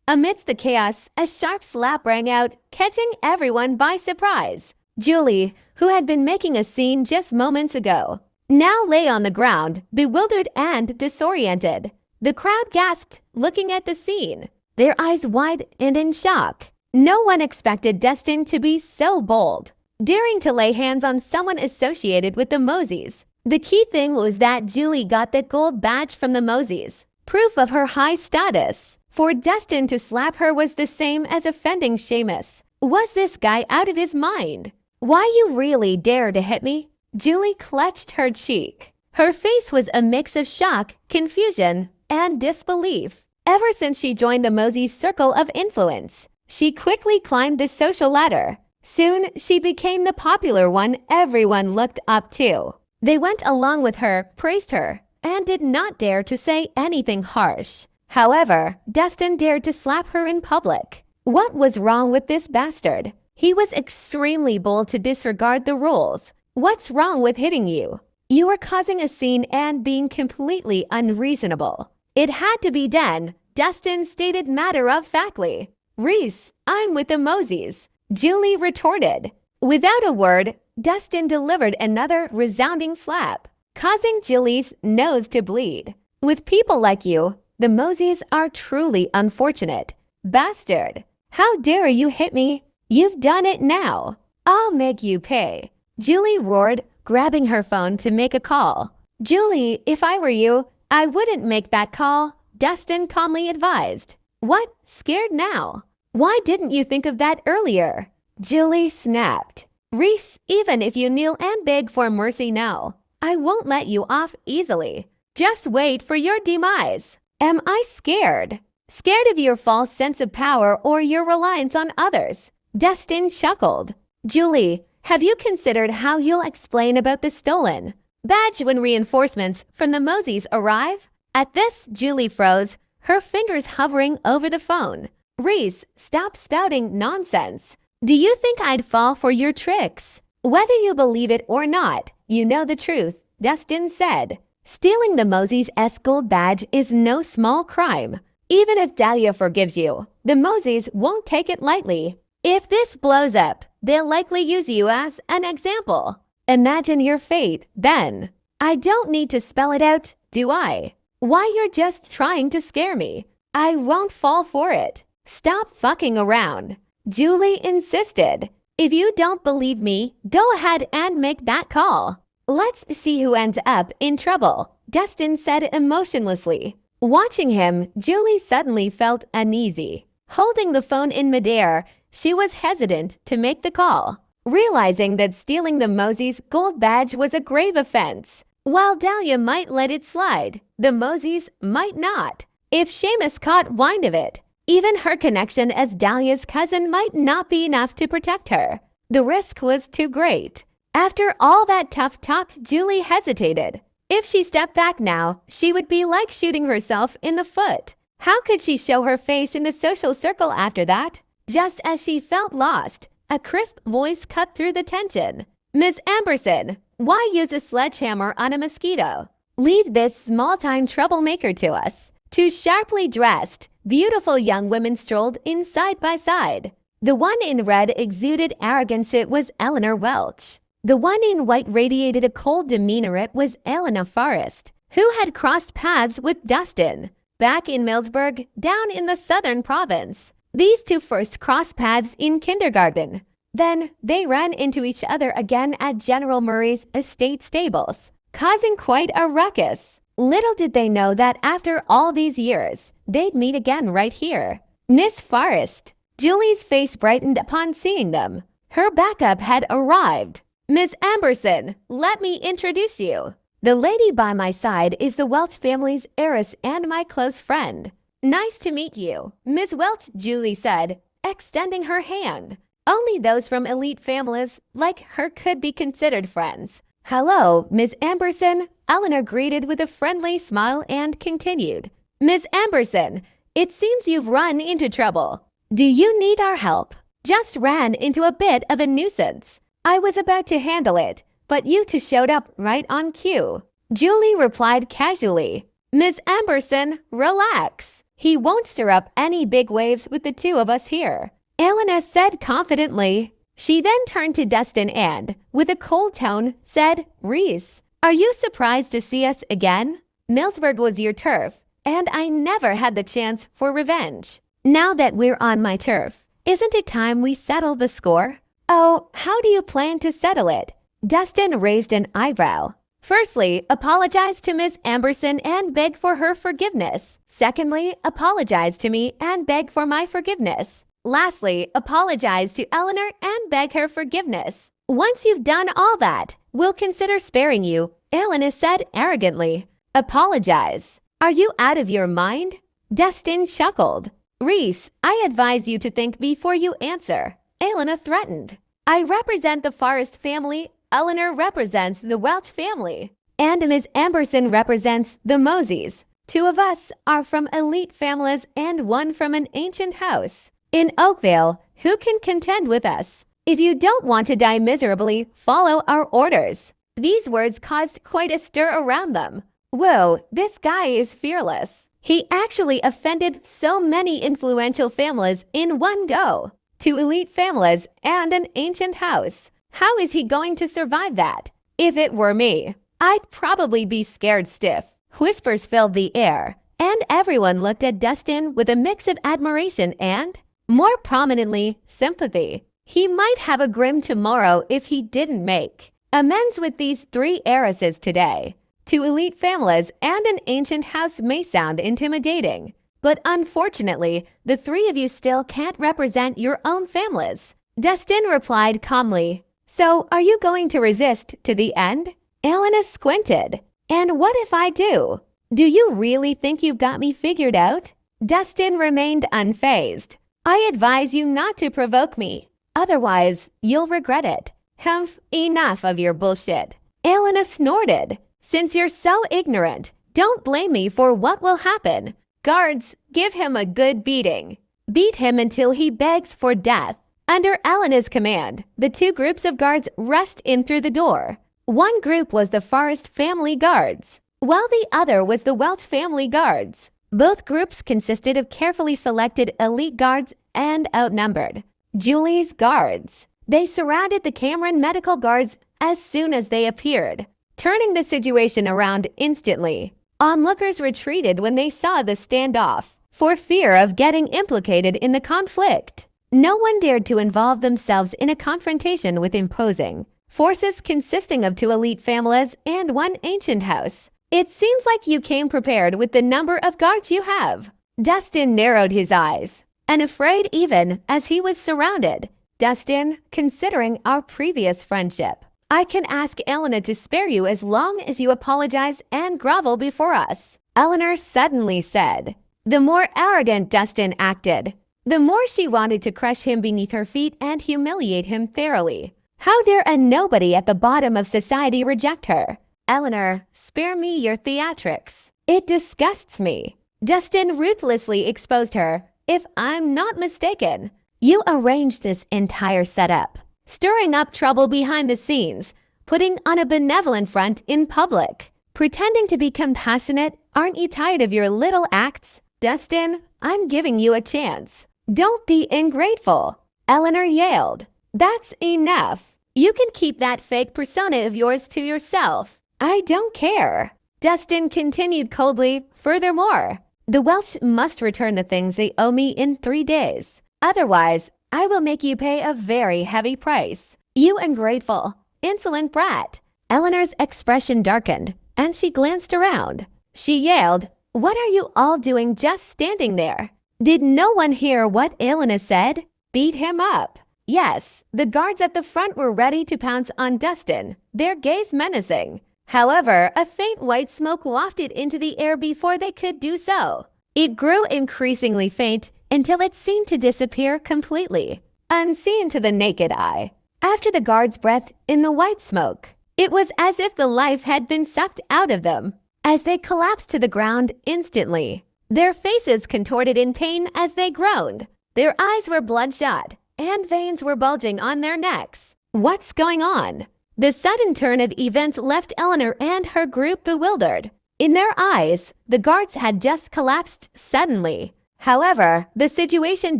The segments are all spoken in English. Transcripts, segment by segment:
Amidst the chaos, a sharp slap rang out, catching everyone by surprise. Julie, who had been making a scene just moments ago, now lay on the ground, bewildered and disoriented. The crowd gasped, looking at the scene, their eyes wide and in shock. No one expected Destin to be so bold, daring to lay hands on someone associated with the Moseys. The key thing was that Julie got that gold badge from the Moseys, proof of her high status. For Destin to slap her was the same as offending Seamus. Was this guy out of his mind? Why you really dare to hit me? Julie clutched her cheek. Her face was a mix of shock, confusion, and disbelief. Ever since she joined the Moseys' circle of influence, she quickly climbed the social ladder. Soon, she became the popular one everyone looked up to. They went along with her, praised her, and did not dare to say anything harsh. However, Destin dared to slap her in public. What was wrong with this bastard? He was extremely bold to disregard the rules. What's wrong with hitting you? You are causing a scene and being completely unreasonable. It had to be done, Destin stated matter-of-factly. Reese, I'm with the Moseys, Julie retorted. Without a word, Destin delivered another resounding slap, causing Julie's nose to bleed. With people like you, the Moseys are truly unfortunate. Bastard, how dare you hit me? You've done it now. I'll make you pay. Julie roared, grabbing her phone to make a call. Julie, if I were you, I wouldn't make that call, Destin calmly advised. What? Scared now? Why didn't you think of that earlier? Julie snapped. Reese, even if you kneel and beg for mercy now, I won't let you off easily. Just wait for your demise. Am I scared? Scared of your false sense of power or your reliance on others? Destin chuckled. Julie, have you considered how you'll explain about the stolen badge when reinforcements from the Moseys arrive? At this, Julie froze, her fingers hovering over the phone. Reese, stop spouting nonsense. Do you think I'd fall for your tricks? Whether you believe it or not, you know the truth, Destin said. Stealing the Moseys' gold badge is no small crime. Even if Dahlia forgives you, the Moseys won't take it lightly. If this blows up, they'll likely use you as an example. Imagine your fate then. I don't need to spell it out, do I? Why, you're just trying to scare me. I won't fall for it. Stop fucking around. Julie insisted. If you don't believe me, go ahead and make that call. Let's see who ends up in trouble, Destin said emotionlessly. Watching him, Julie suddenly felt uneasy. Holding the phone in midair, she was hesitant to make the call, realizing that stealing the Moseys' gold badge was a grave offense. While Dahlia might let it slide, the Moseys might not. If Seamus caught wind of it, even her connection as Dahlia's cousin might not be enough to protect her. The risk was too great. After all that tough talk, Julie hesitated. If she stepped back now, she would be like shooting herself in the foot. How could she show her face in the social circle after that? Just as she felt lost, a crisp voice cut through the tension. Miss Amberson, why use a sledgehammer on a mosquito? Leave this small-time troublemaker to us. Two sharply dressed, beautiful young women strolled in side by side. The one in red exuded arrogance. It was Eleanor Welch. The one in white radiated a cold demeanor. It was Elena Forrest, who had crossed paths with Destin back in Millsburg, down in the southern province. These two first crossed paths in kindergarten. Then they ran into each other again at General Murray's estate stables, causing quite a ruckus. Little did they know that after all these years, they'd meet again right here. Miss Forrest. Julie's face brightened upon seeing them. Her backup had arrived. Miss Amberson, let me introduce you. The lady by my side is the Welch family's heiress and my close friend. Nice to meet you, Miss Welch, Julie said, extending her hand. Only those from elite families like her could be considered friends. Hello, Miss Amberson, Eleanor greeted with a friendly smile and continued. Miss Amberson, it seems you've run into trouble. Do you need our help? Just ran into a bit of a nuisance. I was about to handle it, but you two showed up right on cue. Julie replied casually. Miss Amberson, relax. He won't stir up any big waves with the two of us here," Elena said confidently. She then turned to Dustin and, with a cold tone, said, "Reese, are you surprised to see us again? Millsburg was your turf, and I never had the chance for revenge. Now that we're on my turf, isn't it time we settle the score?" "Oh, how do you plan to settle it?" Dustin raised an eyebrow. "Firstly, apologize to Miss Amberson and beg for her forgiveness. Secondly, apologize to me and beg for my forgiveness. Lastly, apologize to Eleanor and beg her forgiveness. Once you've done all that, we'll consider sparing you," Elena said arrogantly. "Apologize? Are you out of your mind?" Dustin chuckled. "Reese, I advise you to think before you answer," Elena threatened. "I represent the Forrest family, Eleanor represents the Welch family, and Miss Amberson represents the Moseys. Two of us are from elite families and one from an ancient house. In Oakville, who can contend with us? If you don't want to die miserably, follow our orders." These words caused quite a stir around them. Whoa, this guy is fearless. He actually offended so many influential families in one go. Two elite families and an ancient house. How is he going to survive that? If it were me, I'd probably be scared stiff. Whispers filled the air, and everyone looked at Dustin with a mix of admiration and, more prominently, sympathy. He might have a grim tomorrow if he didn't make amends with these three heiresses today. Two elite families and an ancient house may sound intimidating, but unfortunately, the three of you still can't represent your own families. Dustin replied calmly, "So, are you going to resist to the end?" Elena squinted. "And what if I do? Do you really think you've got me figured out?" Dustin remained unfazed. "I advise you not to provoke me. Otherwise, you'll regret it." "Humph, enough of your bullshit." Elena snorted. "Since you're so ignorant, don't blame me for what will happen. Guards, give him a good beating. Beat him until he begs for death." Under Elena's command, the two groups of guards rushed in through the door. One group was the Forrest family guards, while the other was the Welch family guards. Both groups consisted of carefully selected elite guards and outnumbered Julie's guards. They surrounded the Cameron medical guards as soon as they appeared, turning the situation around instantly. Onlookers retreated when they saw the standoff, for fear of getting implicated in the conflict. No one dared to involve themselves in a confrontation with imposing forces consisting of two elite families and one ancient house. "It seems like you came prepared with the number of guards you have." Dustin narrowed his eyes, unafraid even as he was surrounded. "Dustin, considering our previous friendship, I can ask Elena to spare you as long as you apologize and grovel before us," Eleanor suddenly said. The more arrogant Dustin acted, the more she wanted to crush him beneath her feet and humiliate him thoroughly. How dare a nobody at the bottom of society reject her? "Eleanor, spare me your theatrics. It disgusts me." Dustin ruthlessly exposed her. "If I'm not mistaken, you arranged this entire setup, stirring up trouble behind the scenes, putting on a benevolent front in public, pretending to be compassionate. Aren't you tired of your little acts? Dustin, I'm giving you a chance. Don't be ungrateful." Eleanor yelled. "That's enough. You can keep that fake persona of yours to yourself. I don't care." Dustin continued coldly. "Furthermore, the Welch must return the things they owe me in 3 days. Otherwise, I will make you pay a very heavy price. You ungrateful, insolent brat." Eleanor's expression darkened, and she glanced around. She yelled, "What are you all doing just standing there? Did no one hear what Elena said? Beat him up." Yes, the guards at the front were ready to pounce on Dustin, their gaze menacing. However, a faint white smoke wafted into the air before they could do so. It grew increasingly faint until it seemed to disappear completely, unseen to the naked eye. After the guards breathed in the white smoke, it was as if the life had been sucked out of them. As they collapsed to the ground instantly, their faces contorted in pain as they groaned. Their eyes were bloodshot, and veins were bulging on their necks. What's going on? The sudden turn of events left Eleanor and her group bewildered. In their eyes, the guards had just collapsed suddenly. However, the situation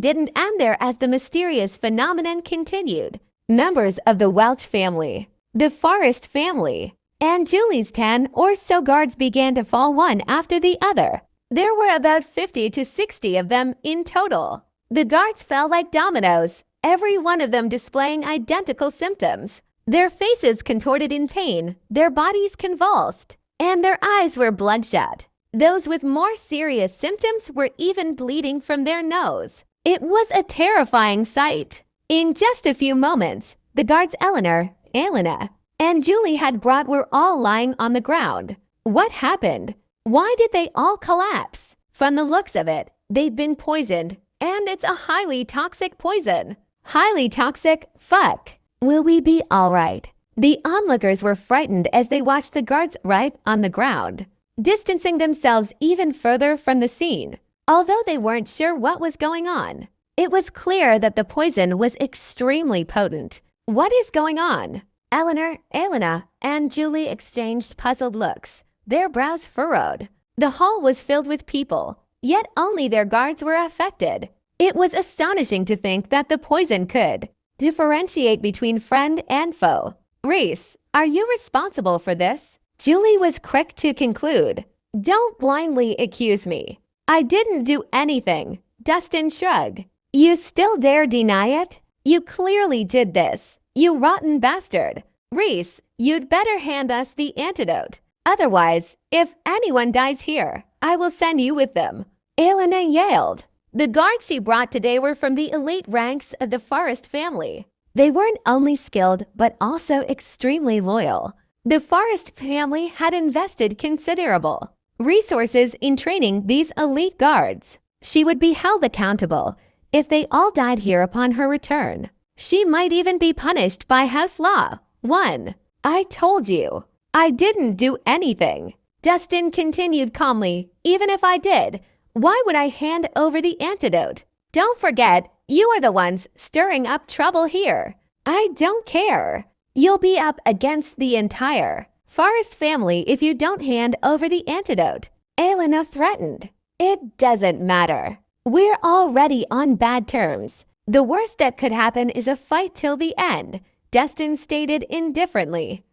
didn't end there as the mysterious phenomenon continued. Members of the Welch family, the Forrest family, and Julie's 10 or so guards began to fall one after the other. There were about 50 to 60 of them in total. The guards fell like dominoes, every one of them displaying identical symptoms. Their faces contorted in pain, their bodies convulsed, and their eyes were bloodshot. Those with more serious symptoms were even bleeding from their nose. It was a terrifying sight. In just a few moments, the guards Eleanor, Elena, and Julie had brought were all lying on the ground. What happened? Why did they all collapse? From the looks of it, they'd been poisoned, and it's a highly toxic poison. Highly toxic? Fuck. Will we be all right? The onlookers were frightened as they watched the guards right on the ground, distancing themselves even further from the scene. Although they weren't sure what was going on, it was clear that the poison was extremely potent. What is going on? Eleanor, Elena, and Julie exchanged puzzled looks, their brows furrowed. The hall was filled with people, yet only their guards were affected. It was astonishing to think that the poison could differentiate between friend and foe. Reese, are you responsible for this? Julie was quick to conclude. Don't blindly accuse me. I didn't do anything. Dustin shrugged. You still dare deny it? You clearly did this. You rotten bastard. Reese, you'd better hand us the antidote. Otherwise, if anyone dies here, I will send you with them. Elena yelled. The guards she brought today were from the elite ranks of the Forrest family. They weren't only skilled, but also extremely loyal. The Forrest family had invested considerable resources in training these elite guards. She would be held accountable if they all died here upon her return. She might even be punished by house law. 1. I told you. I didn't do anything. Dustin continued calmly. Even if I did, why would I hand over the antidote? Don't forget, you are the ones stirring up trouble here. I don't care. You'll be up against the entire Forrest family if you don't hand over the antidote. Elena threatened. It doesn't matter. We're already on bad terms. The worst that could happen is a fight till the end, Dustin stated indifferently.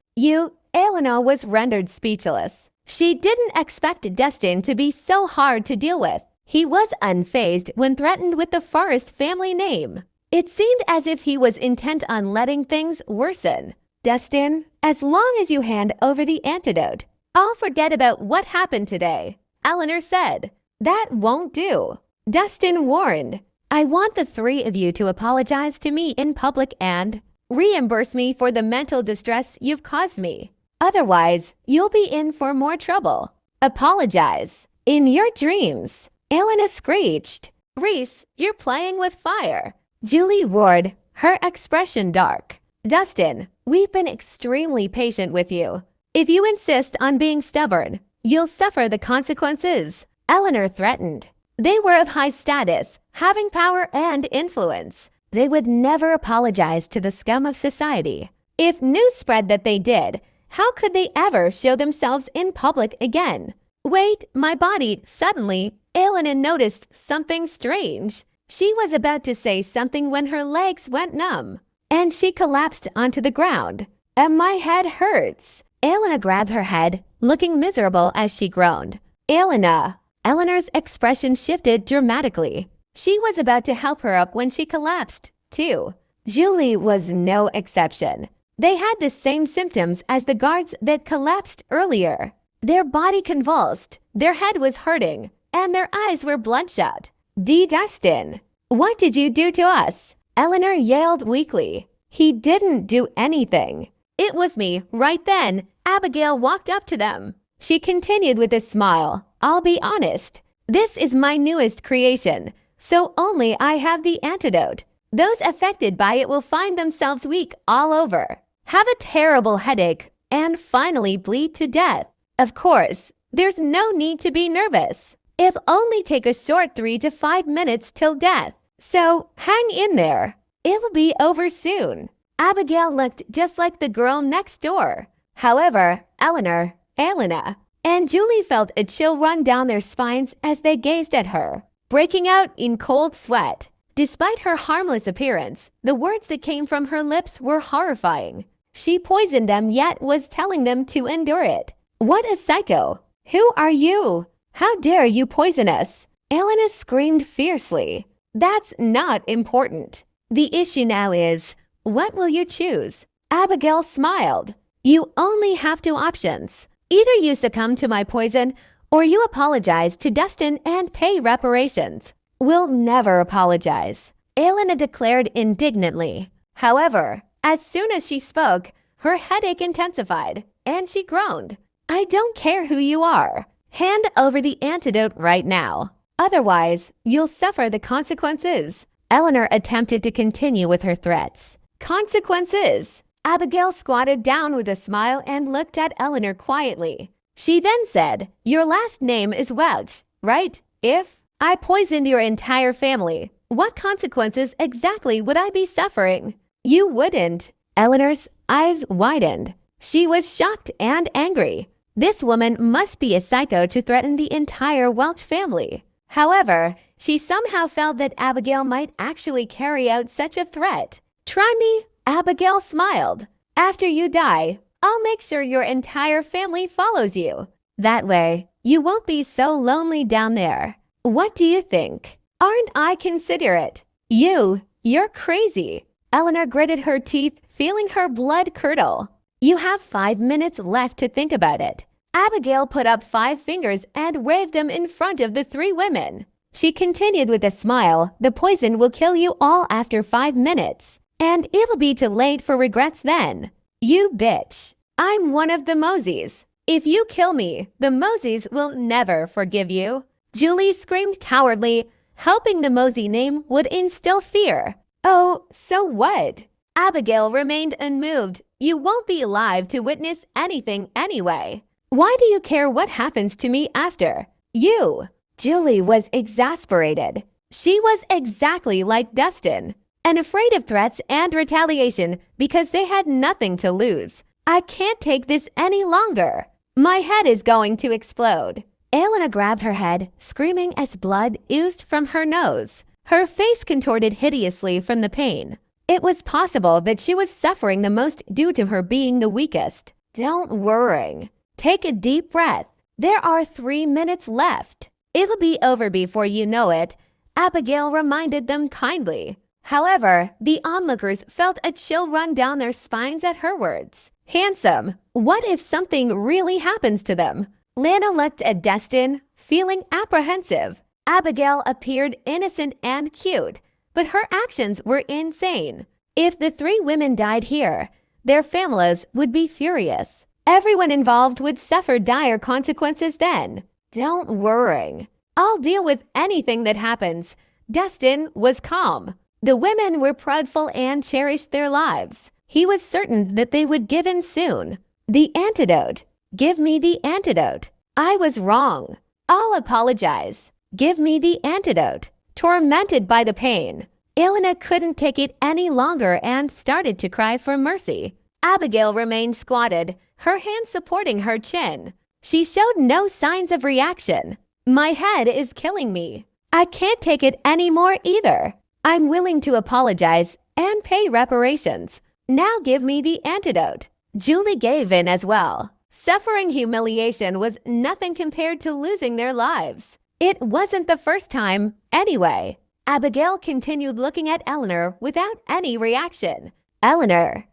Elena was rendered speechless. She didn't expect Dustin to be so hard to deal with. He was unfazed when threatened with the Forrest family name. It seemed as if he was intent on letting things worsen. Dustin, as long as you hand over the antidote, I'll forget about what happened today, Eleanor said. That won't do. Dustin warned. I want the three of you to apologize to me in public and reimburse me for the mental distress you've caused me. Otherwise, you'll be in for more trouble. Apologize. In your dreams. Elena screeched. Reese, you're playing with fire. Julie roared, her expression dark. Dustin, we've been extremely patient with you. If you insist on being stubborn, you'll suffer the consequences. Eleanor threatened. They were of high status, having power and influence. They would never apologize to the scum of society. If news spread that they did, how could they ever show themselves in public again? Wait, my body, suddenly, Elena noticed something strange. She was about to say something when her legs went numb, and she collapsed onto the ground. My head hurts. Elena grabbed her head, looking miserable as she groaned. Elena. Eleanor's expression shifted dramatically. She was about to help her up when she collapsed, too. Julie was no exception. They had the same symptoms as the guards that collapsed earlier. Their body convulsed, their head was hurting, and their eyes were bloodshot. Dustin, what did you do to us? Eleanor yelled weakly. He didn't do anything. It was me. Right then, Abigail walked up to them. She continued with a smile. I'll be honest. This is my newest creation, so only I have the antidote. Those affected by it will find themselves weak all over, have a terrible headache, and finally bleed to death. Of course, there's no need to be nervous. It'll only take a short 3 to 5 minutes till death. So hang in there. It'll be over soon. Abigail looked just like the girl next door. However, Elena, and Julie felt a chill run down their spines as they gazed at her, breaking out in cold sweat. Despite her harmless appearance, the words that came from her lips were horrifying. She poisoned them yet was telling them to endure it. What a psycho! Who are you? How dare you poison us? Elena screamed fiercely. That's not important. The issue now is, what will you choose? Abigail smiled. You only have two options. Either you succumb to my poison, or you apologize to Dustin and pay reparations. We'll never apologize, Elena declared indignantly. However, as soon as she spoke, her headache intensified, and she groaned. I don't care who you are. Hand over the antidote right now. Otherwise, you'll suffer the consequences. Eleanor attempted to continue with her threats. Consequences! Abigail squatted down with a smile and looked at Eleanor quietly. She then said, Your last name is Welch, right? If I poisoned your entire family, what consequences exactly would I be suffering? You wouldn't. Eleanor's eyes widened. She was shocked and angry. This woman must be a psycho to threaten the entire Welch family. However, she somehow felt that Abigail might actually carry out such a threat. Try me, Abigail smiled. After you die, I'll make sure your entire family follows you. That way, you won't be so lonely down there. What do you think? Aren't I considerate? You're crazy. Eleanor gritted her teeth, feeling her blood curdle. You have 5 minutes left to think about it. Abigail put up 5 fingers and waved them in front of the 3 women. She continued with a smile, The poison will kill you all after 5 minutes. And it'll be too late for regrets then. You bitch. I'm one of the Moseys. If you kill me, the Moseys will never forgive you. Julie screamed cowardly, hoping the Mosey name would instill fear. Oh, so what? Abigail remained unmoved. You won't be alive to witness anything anyway. Why do you care what happens to me after? You. Julie was exasperated. She was exactly like Dustin, and afraid of threats and retaliation because they had nothing to lose. I can't take this any longer. My head is going to explode. Elena grabbed her head, screaming as blood oozed from her nose. Her face contorted hideously from the pain. It was possible that she was suffering the most due to her being the weakest. Don't worry. Take a deep breath. There are 3 minutes left. It'll be over before you know it, Abigail reminded them kindly. However, the onlookers felt a chill run down their spines at her words. Handsome, what if something really happens to them? Lana looked at Dustin, feeling apprehensive. Abigail appeared innocent and cute, but her actions were insane. If the 3 women died here, their families would be furious. Everyone involved would suffer dire consequences then. Don't worry. I'll deal with anything that happens. Dustin was calm. The women were prideful and cherished their lives. He was certain that they would give in soon. The antidote. Give me the antidote. I was wrong. I'll apologize. Give me the antidote. Tormented by the pain, Elena couldn't take it any longer and started to cry for mercy. Abigail remained squatted, her hands supporting her chin. She showed no signs of reaction. My head is killing me. I can't take it anymore either. I'm willing to apologize and pay reparations. Now give me the antidote. Julie gave in as well. Suffering humiliation was nothing compared to losing their lives. It wasn't the first time, anyway. Abigail continued looking at Eleanor without any reaction. Eleanor,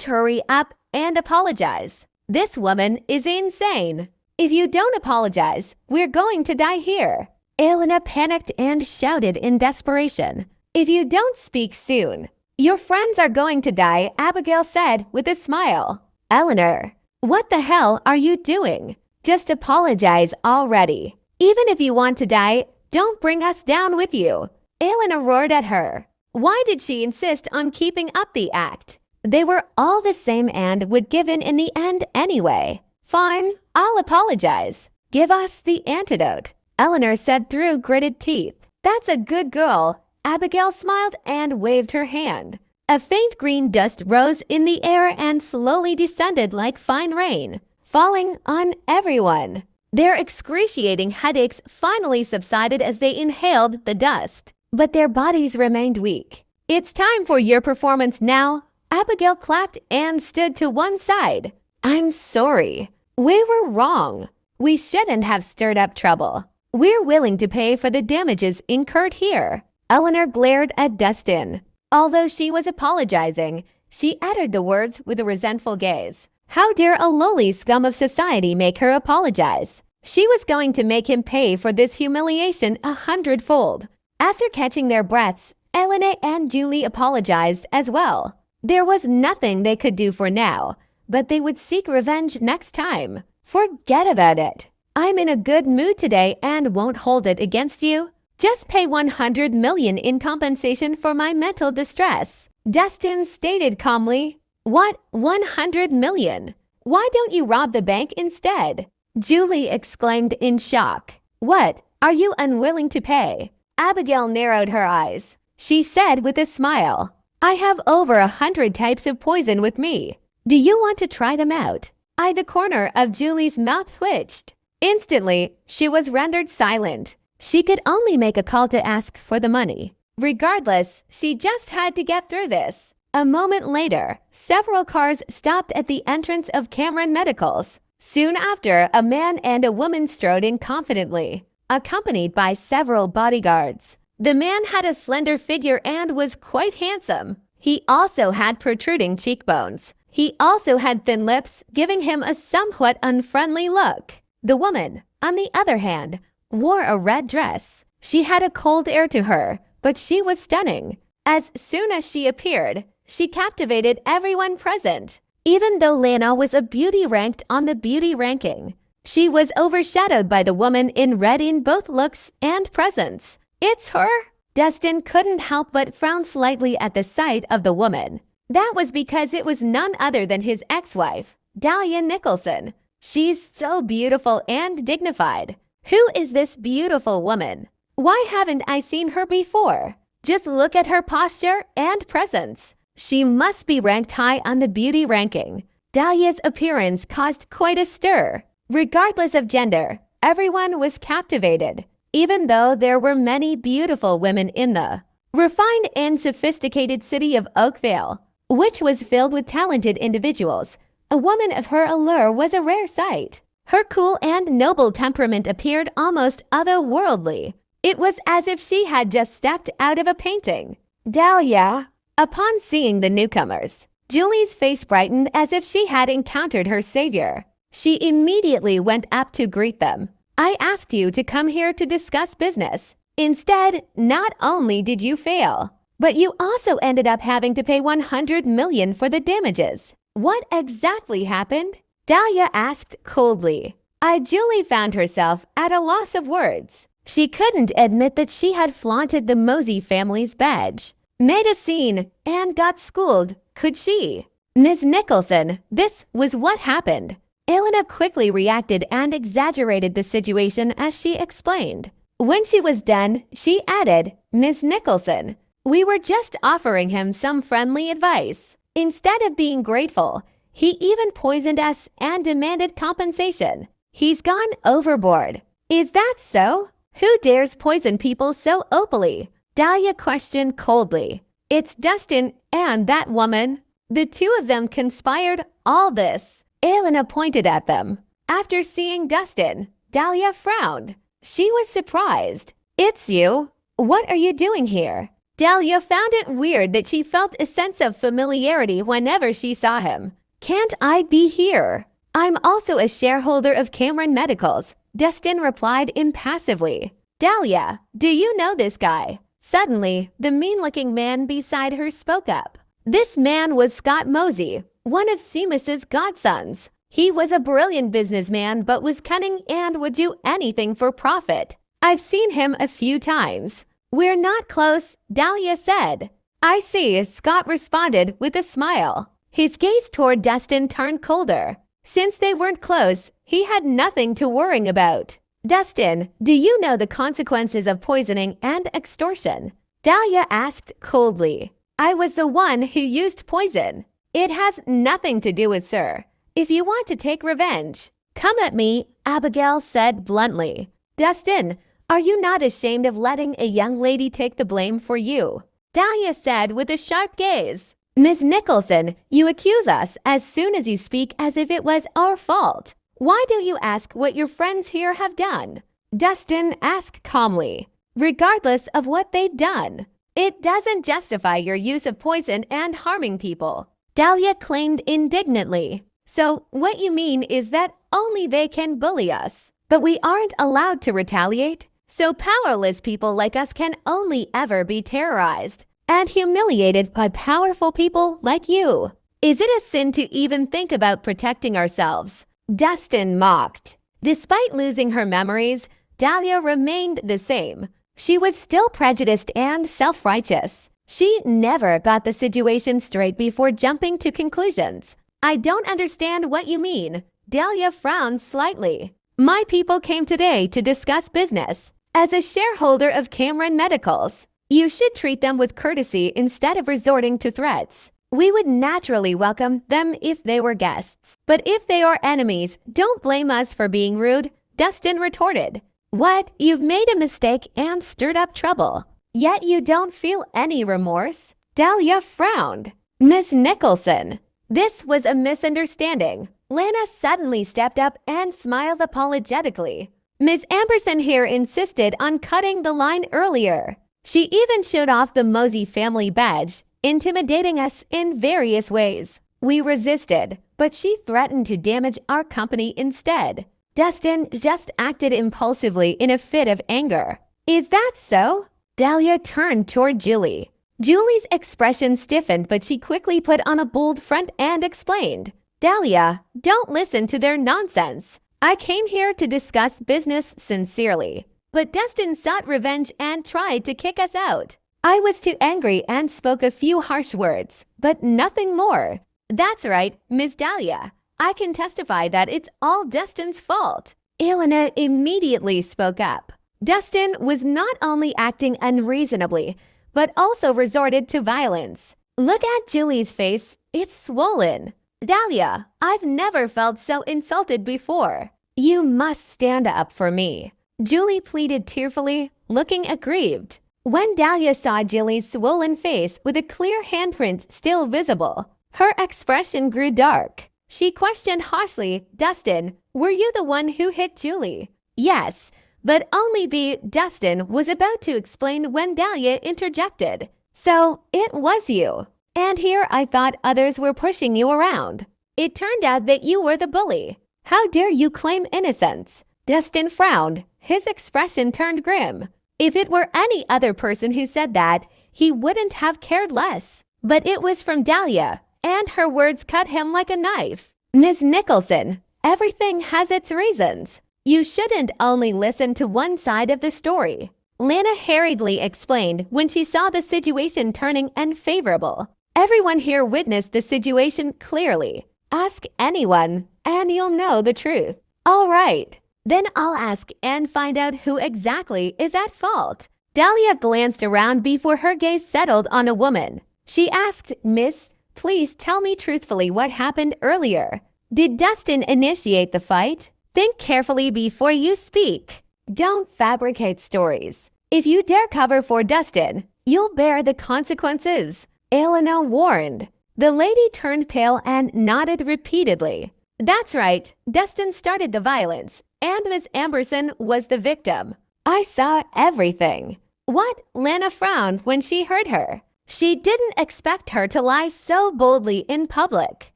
hurry up and apologize. This woman is insane. If you don't apologize, we're going to die here. Elena panicked and shouted in desperation. If you don't speak soon, your friends are going to die, Abigail said with a smile. Eleanor, what the hell are you doing? Just apologize already. Even if you want to die, don't bring us down with you. Elena roared at her. Why did she insist on keeping up the act? They were all the same and would give in the end anyway. Fine, I'll apologize. Give us the antidote, Eleanor said through gritted teeth. That's a good girl. Abigail smiled and waved her hand. A faint green dust rose in the air and slowly descended like fine rain, falling on everyone. Their excruciating headaches finally subsided as they inhaled the dust, but their bodies remained weak. "It's time for your performance now." Abigail clapped and stood to one side. "I'm sorry. We were wrong. We shouldn't have stirred up trouble. We're willing to pay for the damages incurred here." Eleanor glared at Dustin. Although she was apologizing, she uttered the words with a resentful gaze. How dare a lowly scum of society make her apologize? She was going to make him pay for this humiliation 100-fold. After catching their breaths, Elena and Julie apologized as well. There was nothing they could do for now, but they would seek revenge next time. "Forget about it. I'm in a good mood today and won't hold it against you. Just pay $100 million in compensation for my mental distress," Dustin stated calmly. "What, $100 million? Why don't you rob the bank instead?" Julie exclaimed in shock. "What, are you unwilling to pay?" Abigail narrowed her eyes. She said with a smile, "I have over 100 types of poison with me. Do you want to try them out?" The corner of Julie's mouth twitched. Instantly, she was rendered silent. She could only make a call to ask for the money. Regardless, she just had to get through this. A moment later, several cars stopped at the entrance of Cameron Medicals. Soon after, a man and a woman strode in confidently, accompanied by several bodyguards. The man had a slender figure and was quite handsome. He also had protruding cheekbones. He also had thin lips, giving him a somewhat unfriendly look. The woman, on the other hand, wore a red dress. She had a cold air to her, but she was stunning. As soon as she appeared, she captivated everyone present. Even though Lana was a beauty ranked on the beauty ranking, she was overshadowed by the woman in red in both looks and presence. "It's her?" Dustin couldn't help but frown slightly at the sight of the woman. That was because it was none other than his ex-wife, Dahlia Nicholson. She's so beautiful and dignified. Who is this beautiful woman? Why haven't I seen her before? Just look at her posture and presence. She must be ranked high on the beauty ranking. Dahlia's appearance caused quite a stir. Regardless of gender, everyone was captivated, even though there were many beautiful women in the refined and sophisticated city of Oakville, which was filled with talented individuals. A woman of her allure was a rare sight. Her cool and noble temperament appeared almost otherworldly. It was as if she had just stepped out of a painting. "Dahlia." Upon seeing the newcomers, Julie's face brightened as if she had encountered her savior. She immediately went up to greet them. "I asked you to come here to discuss business. Instead, not only did you fail, but you also ended up having to pay $100 million for the damages. What exactly happened?" Dahlia asked coldly. Julie found herself at a loss of words. She couldn't admit that she had flaunted the Mosey family's badge, made a scene, and got schooled, could she? "Ms. Nicholson, this was what happened." Elena quickly reacted and exaggerated the situation as she explained. When she was done, she added, "Ms. Nicholson, we were just offering him some friendly advice. Instead of being grateful, he even poisoned us and demanded compensation. He's gone overboard." "Is that so? Who dares poison people so openly?" Dahlia questioned coldly. "It's Dustin and that woman. The two of them conspired all this." Elena pointed at them. After seeing Dustin, Dahlia frowned. She was surprised. "It's you. What are you doing here?" Dahlia found it weird that she felt a sense of familiarity whenever she saw him. "Can't I be here?" "I'm also a shareholder of Cameron Medicals," Dustin replied impassively. "Dahlia, do you know this guy?" Suddenly, the mean-looking man beside her spoke up. This man was Scott Mosey, one of Seamus's godsons. He was a brilliant businessman but was cunning and would do anything for profit. "I've seen him a few times." "We're not close," Dahlia said. "I see," Scott responded with a smile. His gaze toward Dustin turned colder. Since they weren't close, he had nothing to worry about. "Dustin, do you know the consequences of poisoning and extortion?" Dahlia asked coldly. "I was the one who used poison." "It has nothing to do with Sir. If you want to take revenge, Come at me, Abigail said bluntly. Dustin, are you not ashamed of letting a young lady take the blame for you? Dahlia said with a sharp gaze. Miss Nicholson, you accuse us as soon as you speak as if it was our fault. Why don't you ask what your friends here have done? Dustin asked calmly, regardless of what they've done. It doesn't justify your use of poison and harming people. Dahlia claimed indignantly. So what you mean is that only they can bully us, but we aren't allowed to retaliate? So powerless people like us can only ever be terrorized and humiliated by powerful people like you. Is it a sin to even think about protecting ourselves? Dustin mocked. Despite losing her memories, Dahlia remained the same. She was still prejudiced and self-righteous. She never got the situation straight before jumping to conclusions. I don't understand what you mean. Dahlia frowned slightly. My people came today to discuss business. As a shareholder of Cameron Medicals, you should treat them with courtesy instead of resorting to threats. We would naturally welcome them if they were guests. But if they are enemies, don't blame us for being rude, Dustin retorted. What? You've made a mistake and stirred up trouble. Yet you don't feel any remorse? Dahlia frowned. Miss Nicholson. This was a misunderstanding. Lana suddenly stepped up and smiled apologetically. Ms. Amberson here insisted on cutting the line earlier. She even showed off the Mosey family badge, intimidating us in various ways. We resisted, but she threatened to damage our company instead. Dustin just acted impulsively in a fit of anger. Is that so? Dahlia turned toward Julie. Julie's expression stiffened, but she quickly put on a bold front and explained. Dahlia, don't listen to their nonsense. I came here to discuss business sincerely. But Dustin sought revenge and tried to kick us out. I was too angry and spoke a few harsh words, but nothing more. That's right, Miss Dahlia. I can testify that it's all Dustin's fault. Elena immediately spoke up. Dustin was not only acting unreasonably, but also resorted to violence. Look at Julie's face. It's swollen. Dahlia, I've never felt so insulted before. You must stand up for me. Julie pleaded tearfully, looking aggrieved. When Dahlia saw Julie's swollen face with a clear handprint still visible, her expression grew dark. She questioned harshly, Dustin, were you the one who hit Julie? Yes, but only B. Dustin was about to explain when Dahlia interjected. So, it was you. And here I thought others were pushing you around. It turned out that you were the bully. How dare you claim innocence? Dustin frowned. His expression turned grim. If it were any other person who said that, he wouldn't have cared less. But it was from Dahlia, and her words cut him like a knife. Miss Nicholson, everything has its reasons. You shouldn't only listen to one side of the story. Lana hurriedly explained when she saw the situation turning unfavorable. Everyone here witnessed the situation clearly. Ask anyone, and you'll know the truth. All right, then I'll ask and find out who exactly is at fault. Dahlia glanced around before her gaze settled on a woman. She asked, Miss, please tell me truthfully what happened earlier. Did Dustin initiate the fight? Think carefully before you speak. Don't fabricate stories. If you dare cover for Dustin, you'll bear the consequences. Elena warned. The lady turned pale and nodded repeatedly. That's right, Dustin started the violence, and Miss Amberson was the victim. I saw everything. What? Lana frowned when she heard her. She didn't expect her to lie so boldly in public.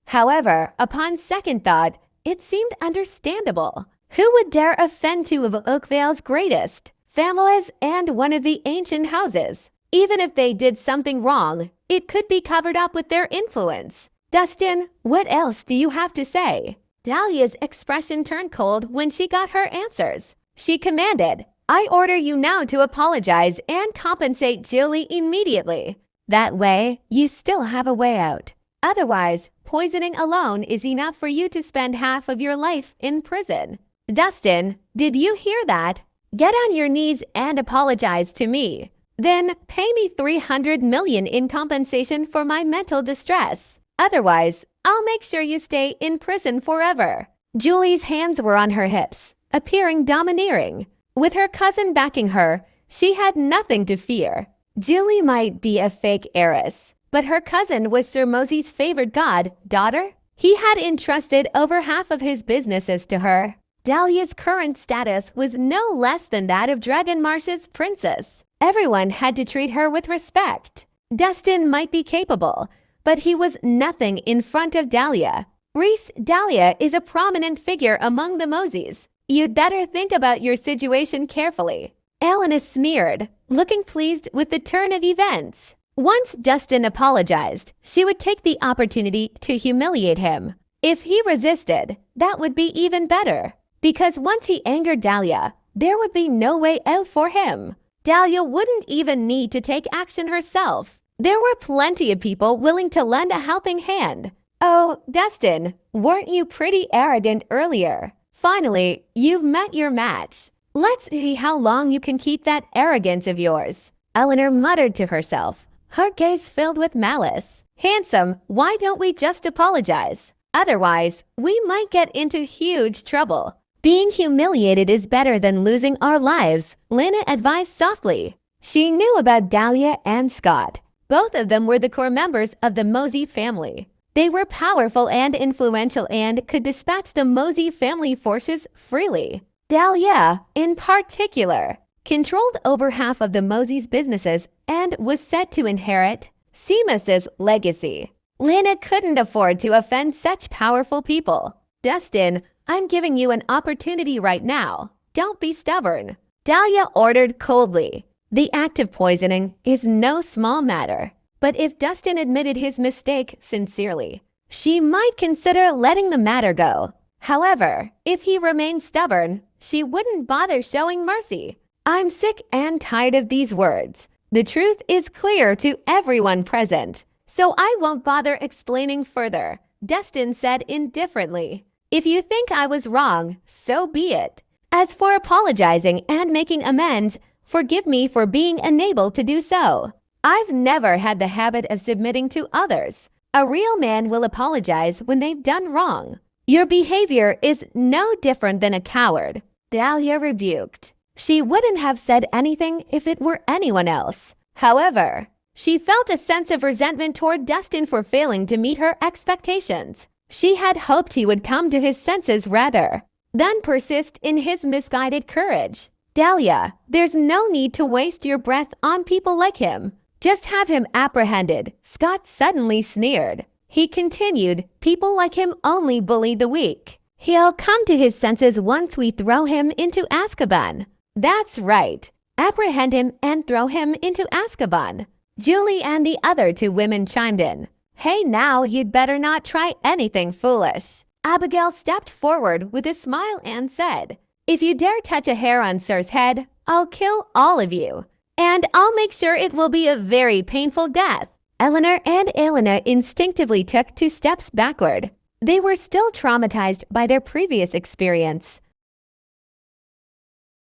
However, upon second thought, it seemed understandable. Who would dare offend two of Oakvale's greatest families and one of the ancient houses? Even if they did something wrong, it could be covered up with their influence. Dustin, what else do you have to say? Dahlia's expression turned cold when she got her answers. She commanded, I order you now to apologize and compensate Julie immediately. That way, you still have a way out. Otherwise, poisoning alone is enough for you to spend half of your life in prison. Dustin, did you hear that? Get on your knees and apologize to me. Then pay me $300 million in compensation for my mental distress. Otherwise, I'll make sure you stay in prison forever. Julie's hands were on her hips, appearing domineering. With her cousin backing her, she had nothing to fear. Julie might be a fake heiress, but her cousin was Sir Mosey's favored daughter. He had entrusted over half of his businesses to her. Dahlia's current status was no less than that of Dragonmarsh's princess. Everyone had to treat her with respect. Dustin might be capable, but he was nothing in front of Dahlia. Reese, Dahlia is a prominent figure among the Moseys. You'd better think about your situation carefully. Elena sneered, looking pleased with the turn of events. Once Dustin apologized, she would take the opportunity to humiliate him. If he resisted, that would be even better. Because once he angered Dahlia, there would be no way out for him. Dahlia wouldn't even need to take action herself. There were plenty of people willing to lend a helping hand. Oh, Dustin, weren't you pretty arrogant earlier? Finally, you've met your match. Let's see how long you can keep that arrogance of yours. Eleanor muttered to herself, her gaze filled with malice. Handsome, why don't we just apologize? Otherwise, we might get into huge trouble. Being humiliated is better than losing our lives, Lena advised softly. She knew about Dahlia and Scott. Both of them were the core members of the Mosey family. They were powerful and influential and could dispatch the Mosey family forces freely. Dahlia, in particular, controlled over half of the Mosey's businesses and was set to inherit Seamus's legacy. Lena couldn't afford to offend such powerful people. Dustin, I'm giving you an opportunity right now. Don't be stubborn. Dahlia ordered coldly. The act of poisoning is no small matter. But if Dustin admitted his mistake sincerely, she might consider letting the matter go. However, if he remained stubborn, she wouldn't bother showing mercy. I'm sick and tired of these words. The truth is clear to everyone present, so I won't bother explaining further, Dustin said indifferently. If you think I was wrong, so be it. As for apologizing and making amends, forgive me for being unable to do so. I've never had the habit of submitting to others. A real man will apologize when they've done wrong. Your behavior is no different than a coward, Dahlia rebuked. She wouldn't have said anything if it were anyone else. However, she felt a sense of resentment toward Dustin for failing to meet her expectations. She had hoped he would come to his senses rather than persist in his misguided courage. Dahlia, there's no need to waste your breath on people like him. Just have him apprehended, Scott suddenly sneered. He continued, people like him only bully the weak. He'll come to his senses once we throw him into Azkaban. That's right. Apprehend him and throw him into Azkaban. Julie and the other two women chimed in. Hey now, you'd better not try anything foolish. Abigail stepped forward with a smile and said, if you dare touch a hair on Sir's head, I'll kill all of you. And I'll make sure it will be a very painful death. Eleanor and Elena instinctively took 2 steps backward. They were still traumatized by their previous experience.